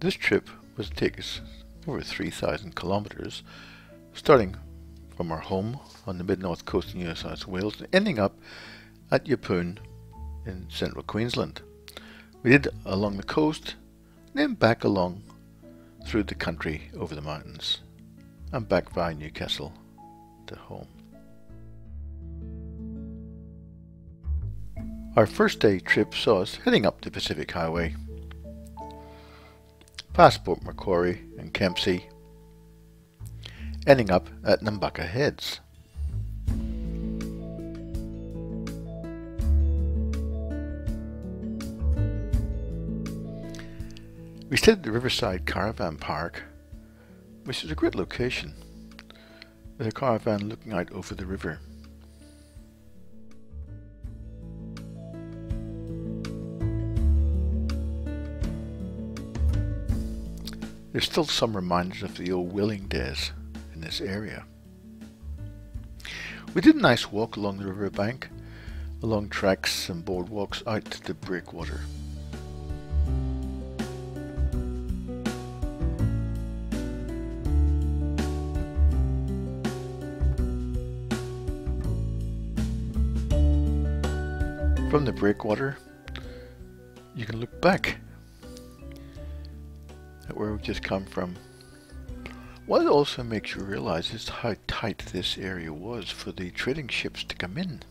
This trip was to take us over 3,000 kilometres, starting from our home on the mid-north coast of New South Wales and ending up at Yeppoon in central Queensland. We did along the coast, then back along through the country over the mountains and back via Newcastle to home. Our first day trip saw us heading up the Pacific Highway, past Port Macquarie and Kempsey, ending up at Nambucca Heads. We stayed at the Riverside Caravan Park, which is a great location, with a caravan looking out over the river. There's still some reminders of the old whaling days in this area. We did a nice walk along the riverbank, along tracks and boardwalks out to the breakwater. From the breakwater, you can look back at where we've just come from. What it also makes you realize is how tight this area was for the trading ships to come in.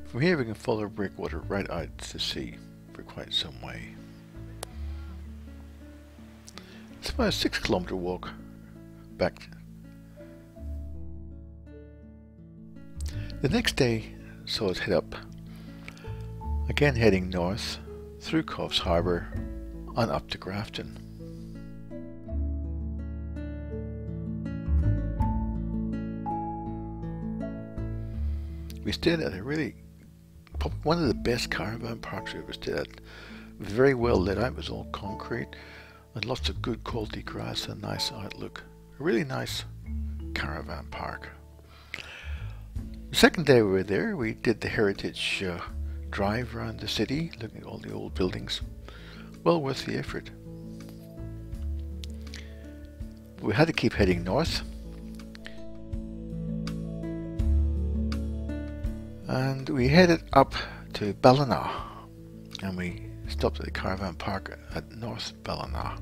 From here we can follow breakwater right out to sea for quite some way. It's about a 6-kilometre walk back. The next day saw us head up, again heading north through Coffs Harbour and up to Grafton. We stayed at probably one of the best caravan parks we ever stayed at. Very well lit out, it was all concrete and lots of good quality grass and nice outlook. A really nice caravan park. The second day we were there, we did the heritage drive around the city, looking at all the old buildings. Well worth the effort. We had to keep heading north, and we headed up to Ballina, and we stopped at the caravan park at North Ballina.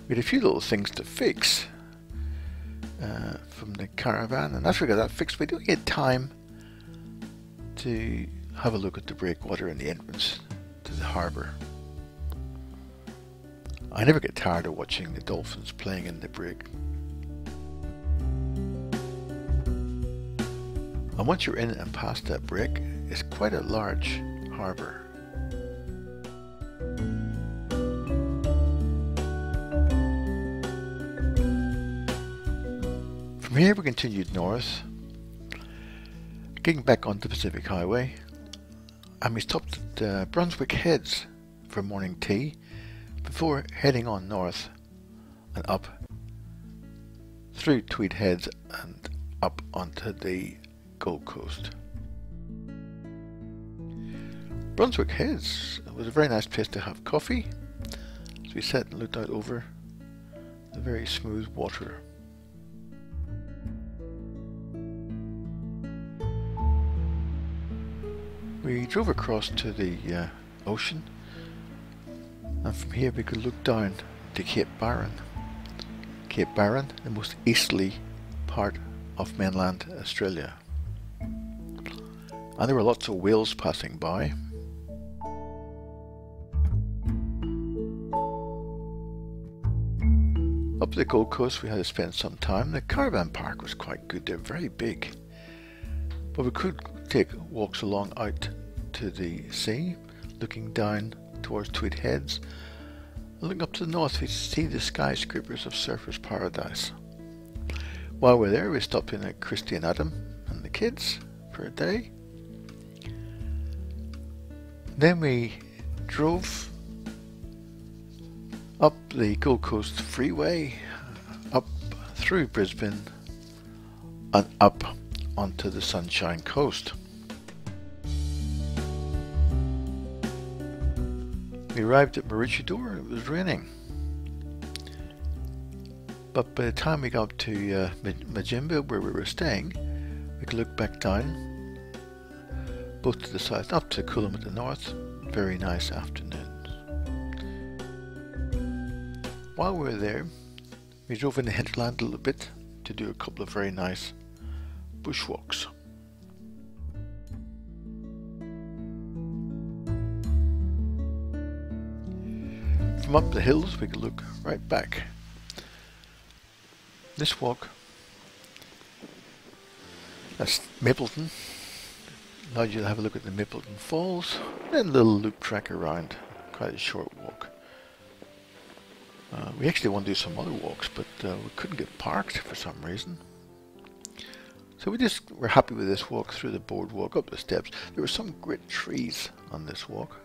We had a few little things to fix from the caravan, and after we got that fixed, we didn't get time to have a look at the breakwater and the entrance to the harbour. I never get tired of watching the dolphins playing in the break. And once you're in and past that break, it's quite a large harbour. From here we continued north, getting back onto the Pacific Highway, and we stopped at Brunswick Heads for morning tea before heading on north and up through Tweed Heads and up onto the Gold Coast. Brunswick Heads was a very nice place to have coffee as we sat and looked out over the very smooth water. We drove across to the ocean, and from here we could look down to Cape Barron. Cape Barron, the most easterly part of mainland Australia. And there were lots of whales passing by. Up the Gold Coast we had to spend some time. The caravan park was quite good, they're very big. But we could take walks along out to the sea, looking down towards Tweed Heads. And looking up to the north we see the skyscrapers of Surfers Paradise. While we're there we stopped in at Christy and Adam and the kids for a day. Then we drove up the Gold Coast Freeway, up through Brisbane and up onto the Sunshine Coast. We arrived at Maroochydore and it was raining. But by the time we got to Majimba, where we were staying, we could look back down, both to the south, up to Coolum at the north. Very nice afternoons. While we were there, we drove in the hinterland a little bit to do a couple of very nice bushwalks. From up the hills, we could look right back. This walk, that's Mapleton, allowed you to have a look at the Mapleton Falls, then a little loop track around, quite a short walk. We actually want to do some other walks, but we couldn't get parked for some reason. So we just were happy with this walk through the boardwalk, up the steps. There were some great trees on this walk.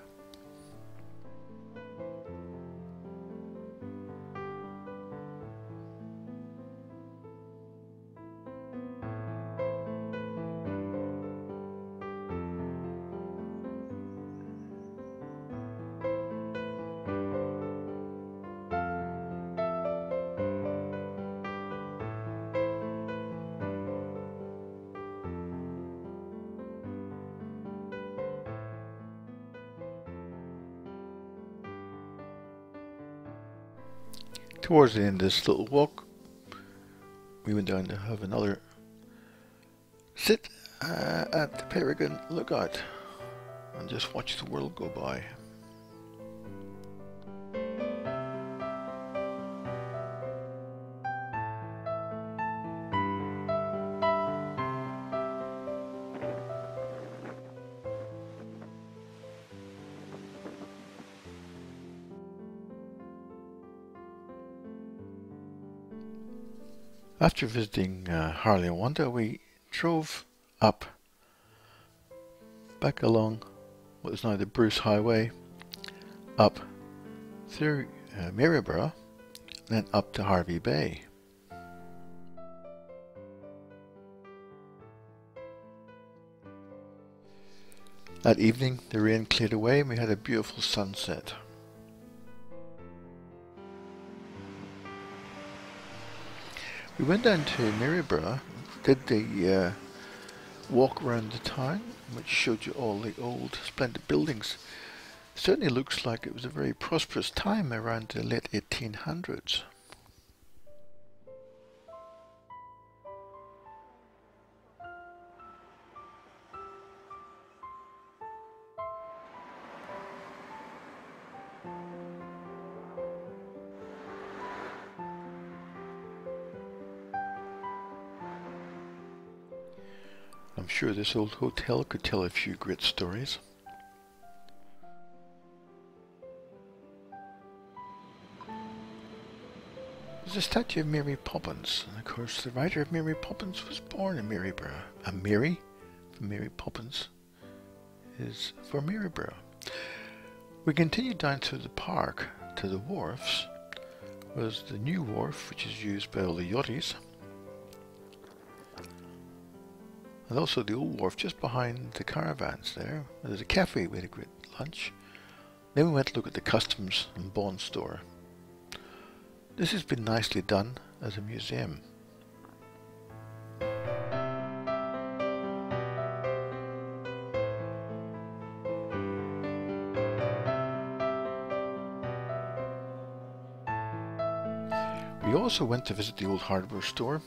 Towards the end of this little walk, we went down to have another sit at the Peregrine Lookout and just watch the world go by. After visiting Harley and Wanda, we drove up back along what is now the Bruce Highway, up through Maryborough, then up to Harvey Bay. That evening the rain cleared away and we had a beautiful sunset. We went down to Maryborough, did the walk around the town, which showed you all the old splendid buildings. It certainly looks like it was a very prosperous time around the late 1800s. I'm sure this old hotel could tell a few great stories. There's a statue of Mary Poppins, and of course the writer of Mary Poppins was born in Maryborough. And Mary, from Mary Poppins, is for Maryborough. We continued down through the park to the wharfs. Was the new wharf, which is used by all the yachties. And also the old wharf just behind the caravans there. There's a cafe, we had a great lunch. Then we went to look at the customs and bond store. This has been nicely done as a museum. We also went to visit the old hardware store.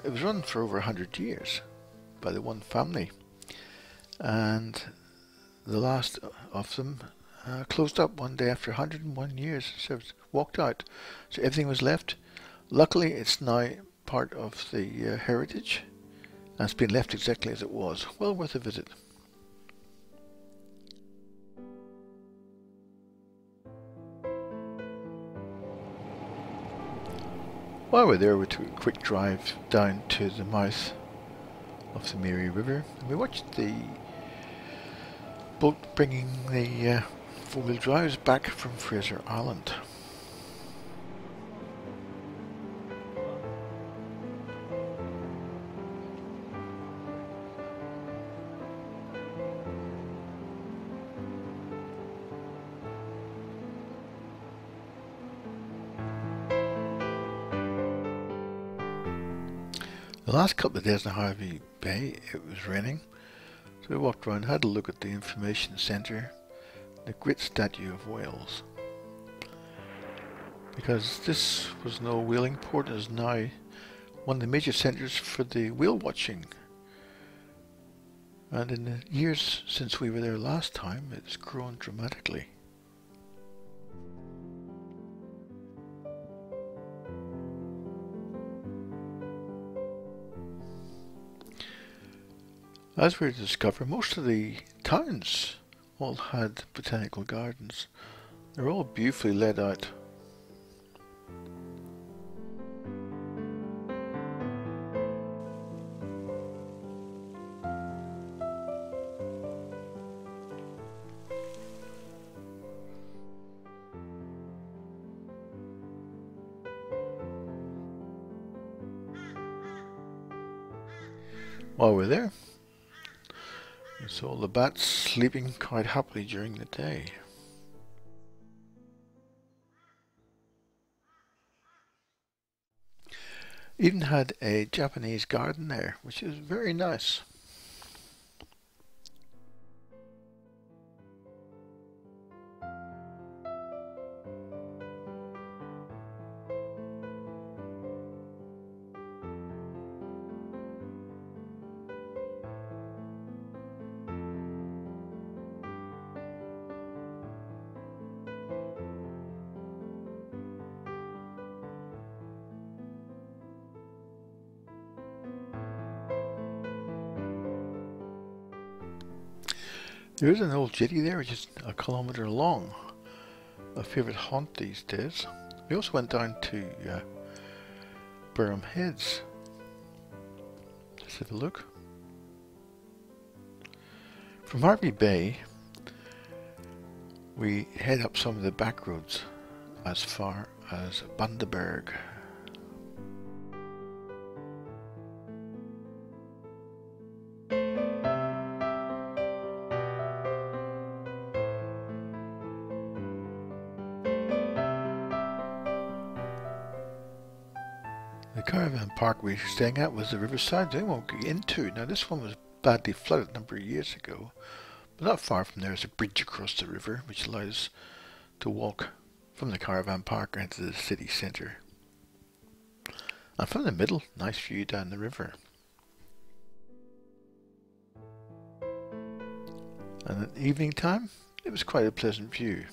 It was run for over 100 years by the one family, and the last of them closed up one day after 101 years. So it walked out, so everything was left. Luckily it's now part of the heritage and it's been left exactly as it was. Well worth a visit. While we're there, we took a quick drive down to the mouth of the Moree River and we watched the boat bringing the four-wheel drives back from Fraser Island. The last couple of days in Harvey Bay, it was raining, so we walked around, had a look at the information centre, the Great Statue of Wales. Because this was no whaling port, it is now one of the major centres for the whale watching. And in the years since we were there last time, it's grown dramatically. As we discover, most of the towns all had botanical gardens. They're all beautifully laid out. While we're there, we saw the bats sleeping quite happily during the day. Even had a Japanese garden there, which is very nice. There is an old jetty there, which is a kilometre long. A favourite haunt these days. We also went down to Burham Heads. Let's have a look. From Harvey Bay, we head up some of the back roads as far as Bundaberg. The caravan park we were staying at was the riverside they won't get into. Now this one was badly flooded a number of years ago, but not far from there is a bridge across the river which allows to walk from the caravan park into the city centre. And from the middle, nice view down the river. And at evening time, it was quite a pleasant view.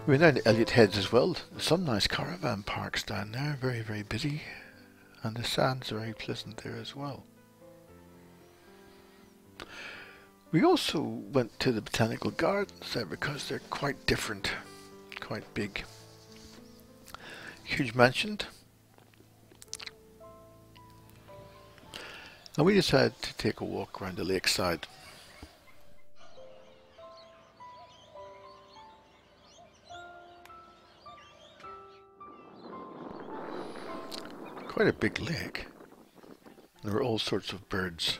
We went down to Elliot Heads as well. There's some nice caravan parks down there, very, very busy. And the sands are very pleasant there as well. We also went to the botanical gardens there because they're quite different, quite big. Huge mansion. And we decided to take a walk around the lakeside. Quite a big lake. There were all sorts of birds.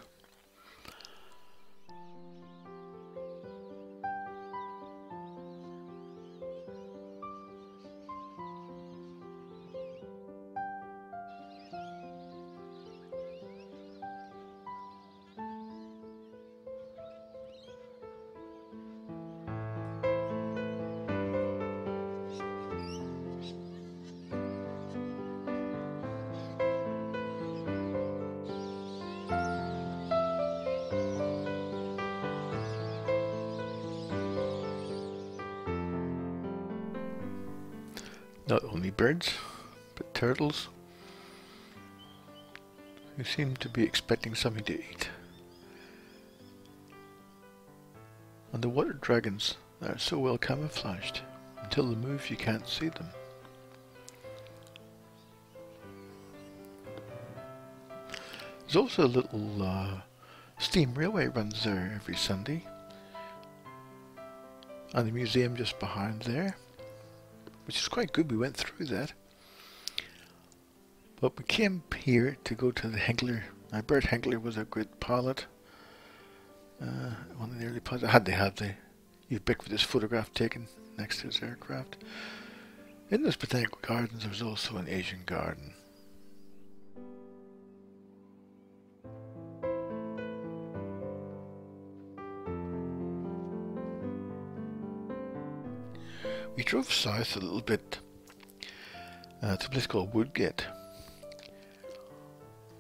Not only birds, but turtles, who seem to be expecting something to eat. And the water dragons are so well camouflaged, until they move you can't see them. There's also a little steam railway runs there every Sunday, and the museum just behind there, which is quite good. We went through that. But we came here to go to the Hengler. Now Bert Hengler was a great pilot. One of the early pilots. I had to have the ubiquitous photograph taken next to his aircraft. In those botanical gardens there was also an Asian garden. We drove south a little bit to a place called Woodgate.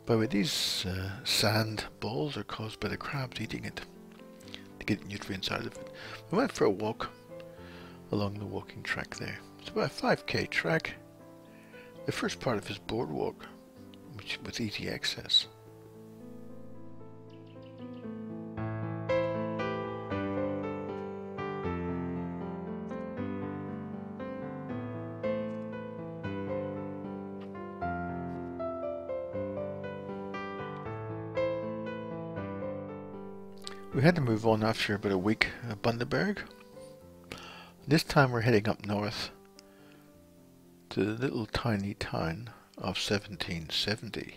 By the way, these sand balls are caused by the crabs eating it to get nutrients out of it. We went for a walk along the walking track there. It's about a 5k track. The first part of his boardwalk, which with easy access. We had to move on after about a week at Bundaberg. This time we're heading up north to the little tiny town of 1770.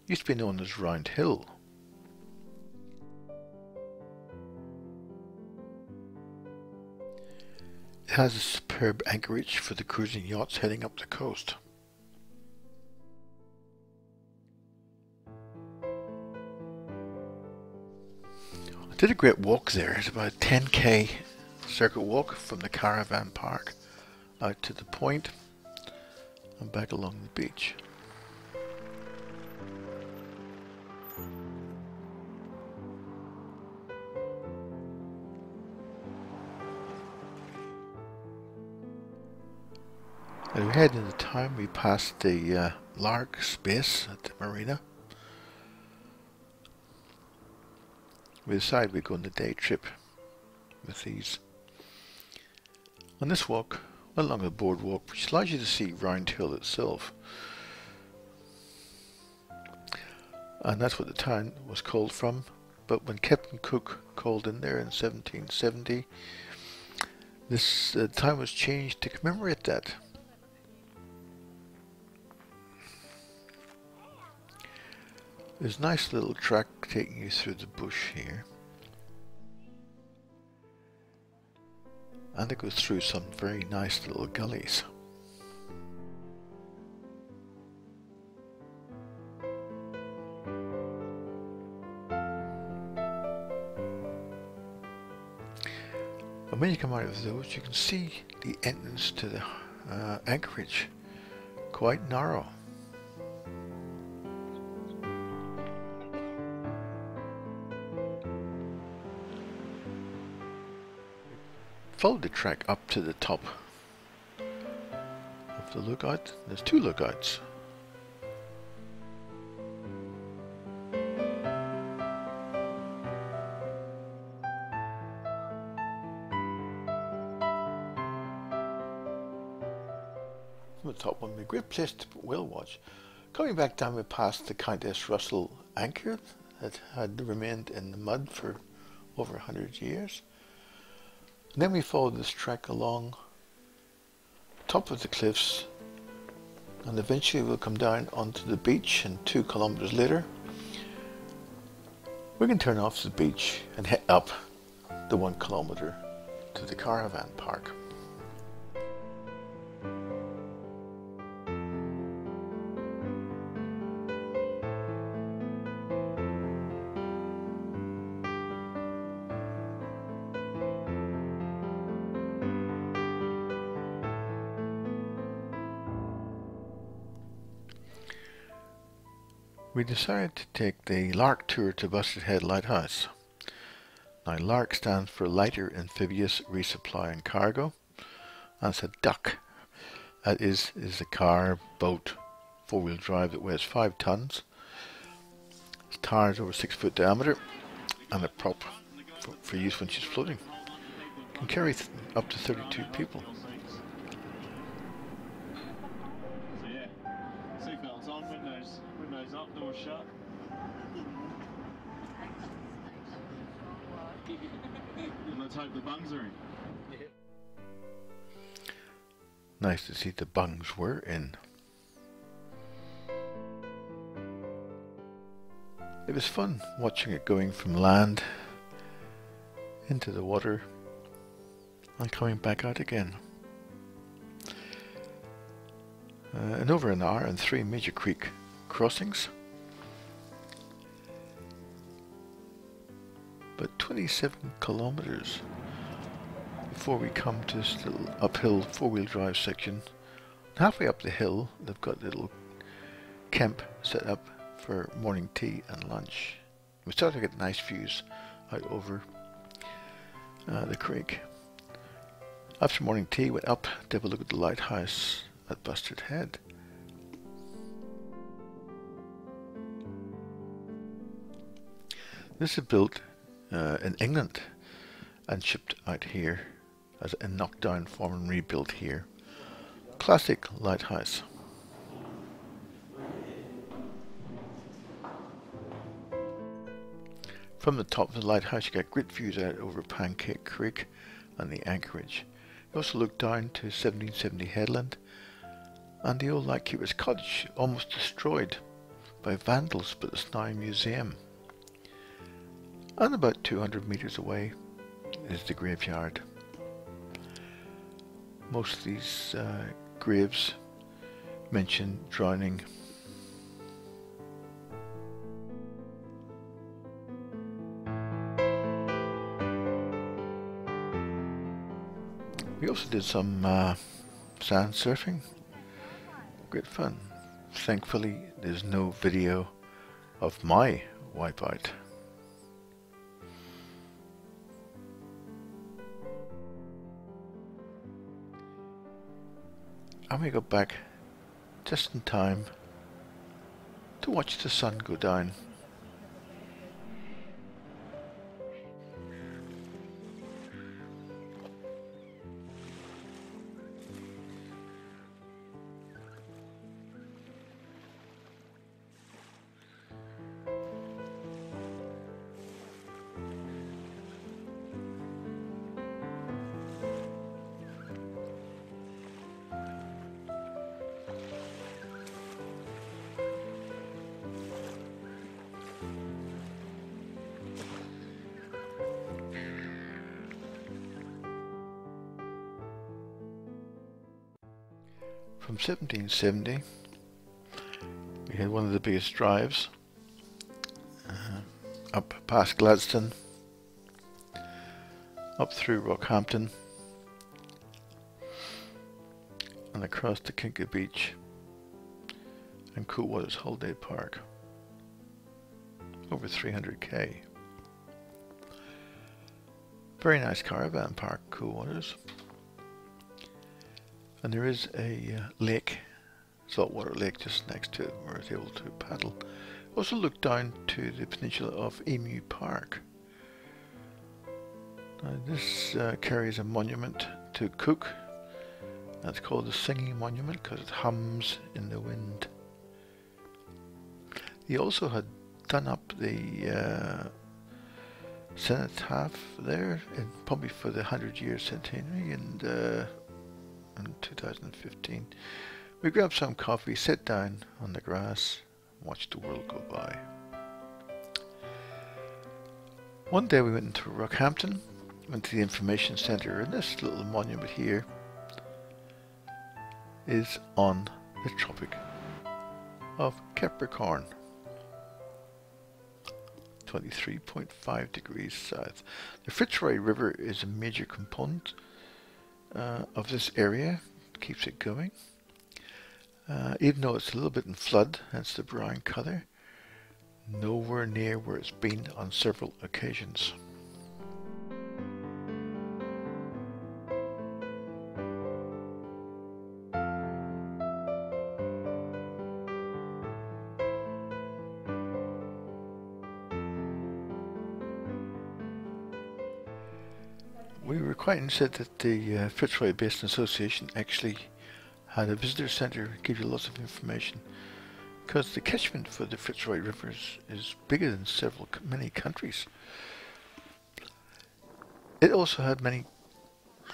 Used to be known as Round Hill. It has a superb anchorage for the cruising yachts heading up the coast. I did a great walk there. It's about a 10k circuit walk from the caravan park out to the point and back along the beach. As we head into town, we passed the Lark's base at the marina. We decided we'd go on the day trip with these. On this walk, along the boardwalk, which allows you to see Round Hill itself. And that's what the town was called from. But when Captain Cook called in there in 1770, this town was changed to commemorate that. There's a nice little track taking you through the bush here. And it goes through some very nice little gullies. And when you come out of those, you can see the entrance to the anchorage, quite narrow. Followed the track up to the top of the lookout. There's two lookouts. From the top one, a great place to whale watch. Coming back down, we passed the Countess Russell anchor that had remained in the mud for over 100 years. And then we followed this track along top of the cliffs, and eventually we'll come down onto the beach, and 2 kilometers later we can turn off the beach and head up the 1 kilometer to the caravan park. We decided to take the Lark tour to Busted Head Lighthouse. Now Lark stands for Lighter Amphibious Resupply and Cargo, and it's a duck. That is a car, boat, 4-wheel drive that weighs 5 tons. Its tires over 6 foot diameter, and a prop for use when she's floating. It can carry up to 32 people. Shut. Let's hope the bungs are in. Nice to see the bungs were in. It was fun watching it going from land into the water and coming back out again. In over an hour and 3 major creek crossings. But 27 kilometers before we come to this little uphill 4-wheel drive section. Halfway up the hill, they've got a little camp set up for morning tea and lunch. We started to get nice views out over the creek. After morning tea, went up to have a look at the lighthouse at Bustard Head. This is built in England and shipped out here as a knockdown form and rebuilt here. Classic lighthouse. From the top of the lighthouse you get great views out over Pancake Creek and the anchorage. You also look down to 1770 Headland and the old lightkeeper's cottage, almost destroyed by vandals, but it's now a museum. And about 200 meters away is the graveyard. Most of these graves mention drowning. We also did some sand surfing. Great fun. Thankfully, there's no video of my wipeout. And we got back just in time to watch the sun go down. From 1770, we had one of the biggest drives up past Gladstone, up through Rockhampton, and across to Kinka Beach and Coolwater's Holiday Park. Over 300k. Very nice caravan park, Coolwaters. And there is a lake, saltwater lake, just next to it where I was able to paddle. Also look down to the peninsula of Emu Park. This carries a monument to Cook. That's called the Singing Monument because it hums in the wind. He also had done up the cenotaph there, probably for the 100-year centenary, and in 2015. We grabbed some coffee, sat down on the grass, watched the world go by. One day we went into Rockhampton, went to the information centre, and this little monument here is on the Tropic of Capricorn. 23.5 degrees south. The Fitzroy River is a major component of this area, keeps it going. Even though it's a little bit in flood, hence the brown colour, nowhere near where it's been on several occasions. We were quite interested that the Fitzroy Basin Association actually had a visitor centre, give you lots of information, because the catchment for the Fitzroy Rivers is bigger than many countries. It also had many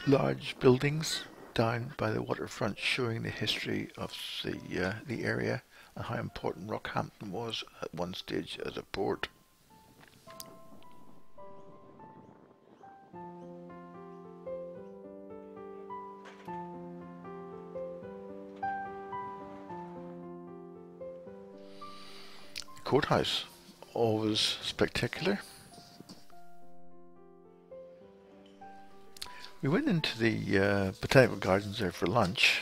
large buildings down by the waterfront showing the history of the area and how important Rockhampton was at one stage as a port. courthouse, always spectacular. We went into the botanical gardens there for lunch,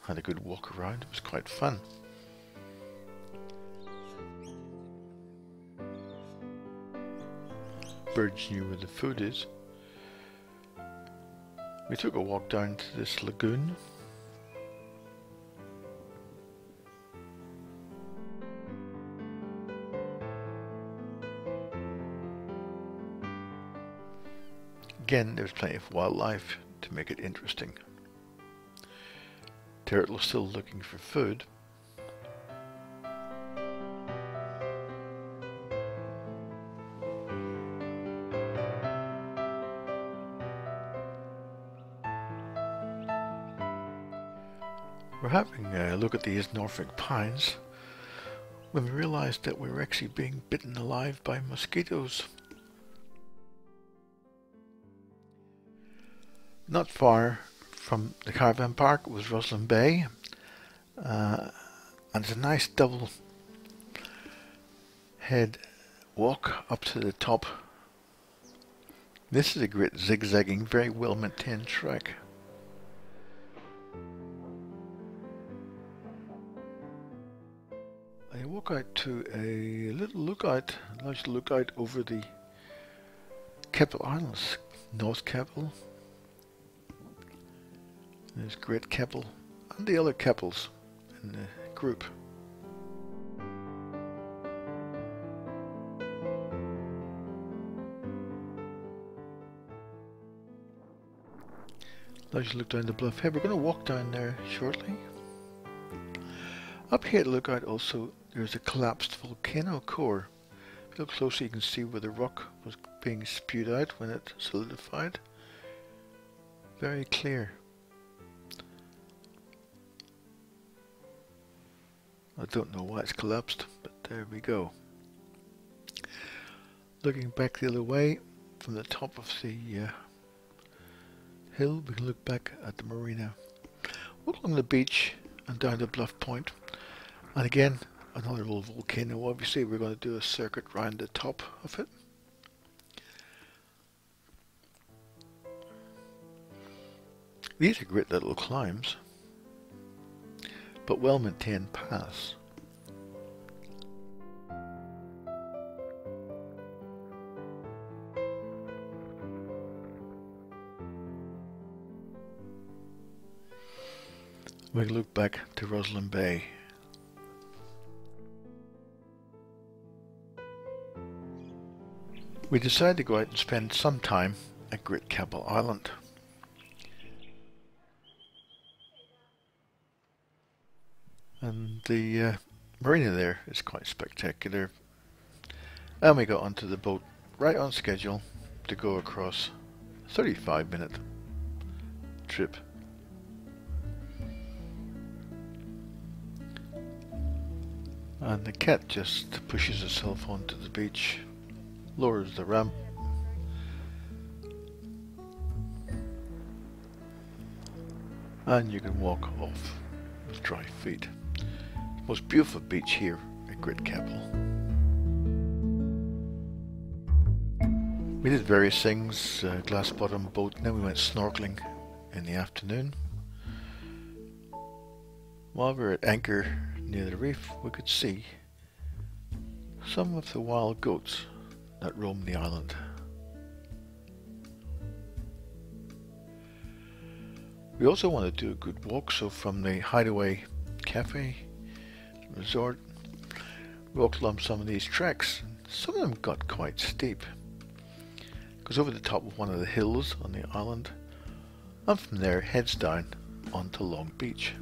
had a good walk around, it was quite fun. Birds knew where the food is. We took a walk down to this lagoon. Again, there's plenty of wildlife to make it interesting. Turtle still looking for food. We're having a look at these Norfolk pines when we realized that we were actually being bitten alive by mosquitoes. Not far from the caravan park was Roslyn Bay, and it's a nice double head walk up to the top. This is a great zigzagging, very well maintained trek. I walk out to a little lookout, large lookout over the Keppel Islands, North Keppel. There's Great Keppel and the other Keppels in the group. Let's look down the bluff here. We're going to walk down there shortly. Up here at the lookout also there's a collapsed volcano core. If you look closely you can see where the rock was being spewed out when it solidified. Very clear. I don't know why it's collapsed, but there we go. Looking back the other way, from the top of the hill, we can look back at the marina. Walk along the beach and down the bluff point. And again, another little volcano. Obviously, we're going to do a circuit round the top of it. These are great little climbs, but well-maintained paths. We look back to Roslyn Bay. We decided to go out and spend some time at Great Keppel Island. And the marina there is quite spectacular. And we got onto the boat right on schedule to go across a 35-minute trip. And the cat just pushes herself onto the beach, lowers the ramp, and you can walk off with dry feet. Most beautiful beach here at Great Keppel. We did various things, glass bottom boat, and then we went snorkeling in the afternoon. While we were at anchor near the reef, we could see some of the wild goats that roam the island. We also wanted to do a good walk, so from the Hideaway Cafe resort, we walked along some of these tracks. Some of them got quite steep. It goes over the top of one of the hills on the island, and from there heads down onto Long Beach.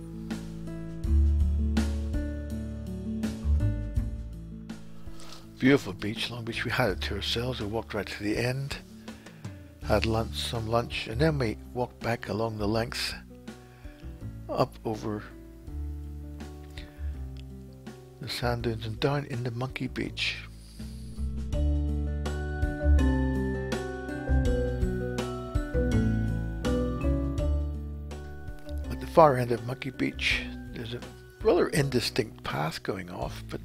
Beautiful beach, Long Beach. We had it to ourselves. We walked right to the end, had some lunch, and then we walked back along the length up over the sand dunes and down into Monkey Beach. At the far end of Monkey Beach there's a rather indistinct path going off, but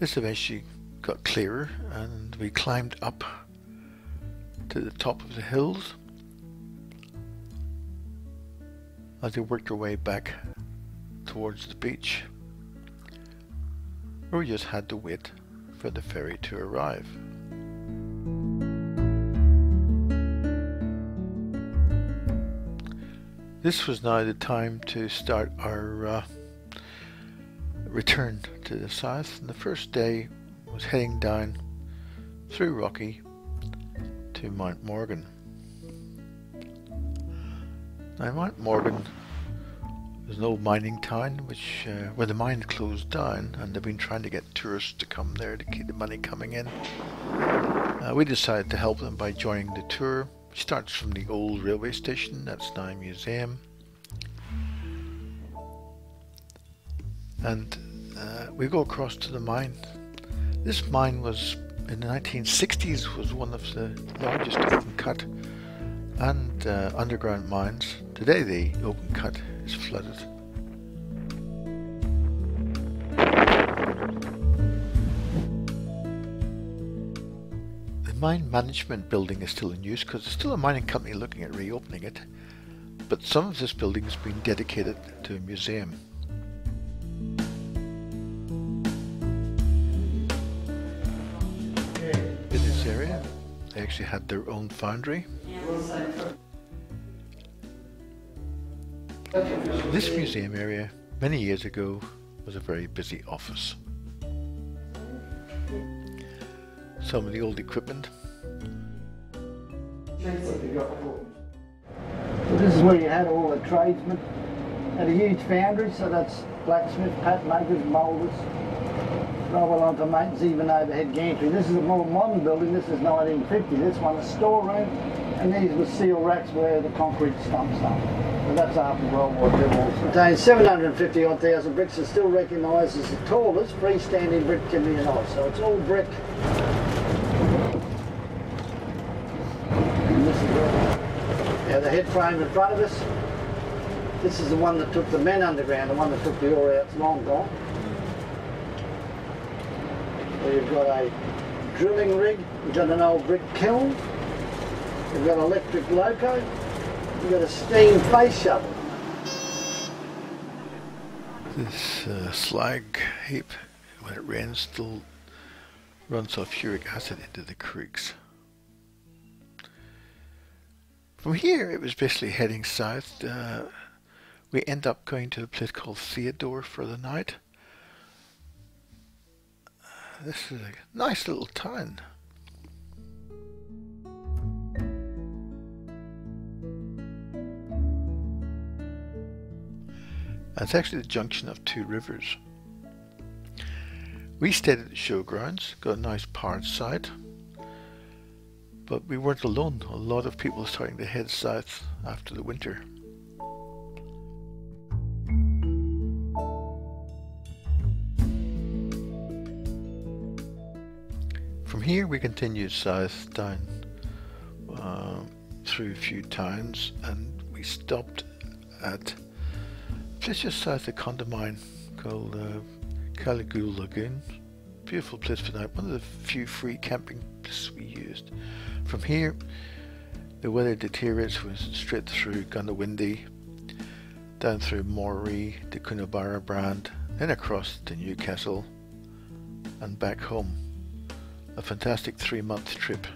This eventually got clearer and we climbed up to the top of the hills as we worked our way back towards the beach, where we just had to wait for the ferry to arrive. This was now the time to start our return to the south, and the first day was heading down through Rocky to Mount Morgan. Now Mount Morgan is an old mining town where the mine closed down, and they've been trying to get tourists to come there to keep the money coming in. We decided to help them by joining the tour. It starts from the old railway station, that's now a museum, and we go across to the mine. This mine was in the 1960s was one of the largest open cut and underground mines. Today the open cut is flooded. The mine management building is still in use because there's still a mining company looking at reopening it, but some of this building has been dedicated to a museum. In this area they actually had their own foundry. This museum area many years ago was a very busy office. Some of the old equipment. This is where you had all the tradesmen. Had a huge foundry, so that's blacksmith, pat makers, moulders, roll on to maintenance, even overhead gantry. This is a more modern building. This is 1950. This one is storeroom, and these were steel racks where the concrete stumps are. So that's after World War II. Contains 750 odd thousand bricks. It's still recognised as the tallest freestanding brick chimney in Oz. So it's all brick. And this is the head frame in front of us. This is the one that took the men underground, the one that took the ore out. It's long gone. So you've got a drilling rig, you've got an old brick kiln, you've got an electric loco, you've got a steam face shovel. This slag heap, when it rains, still runs off uric acid into the creeks. From here it was basically heading south. We end up going to a place called Theodore for the night. This is a nice little town. It's actually the junction of two rivers. We stayed at the showgrounds, got a nice park site, but we weren't alone. A lot of people starting to head south after the winter. From here we continued south down through a few towns, and we stopped at a place just south of Gundiwindi called Caligula Lagoon. Beautiful place for night, one of the few free camping places we used. From here the weather deteriorates, was straight through Gundiwindi, down through Moree to Coonabarabran, then across to Newcastle and back home. A fantastic 3-month trip.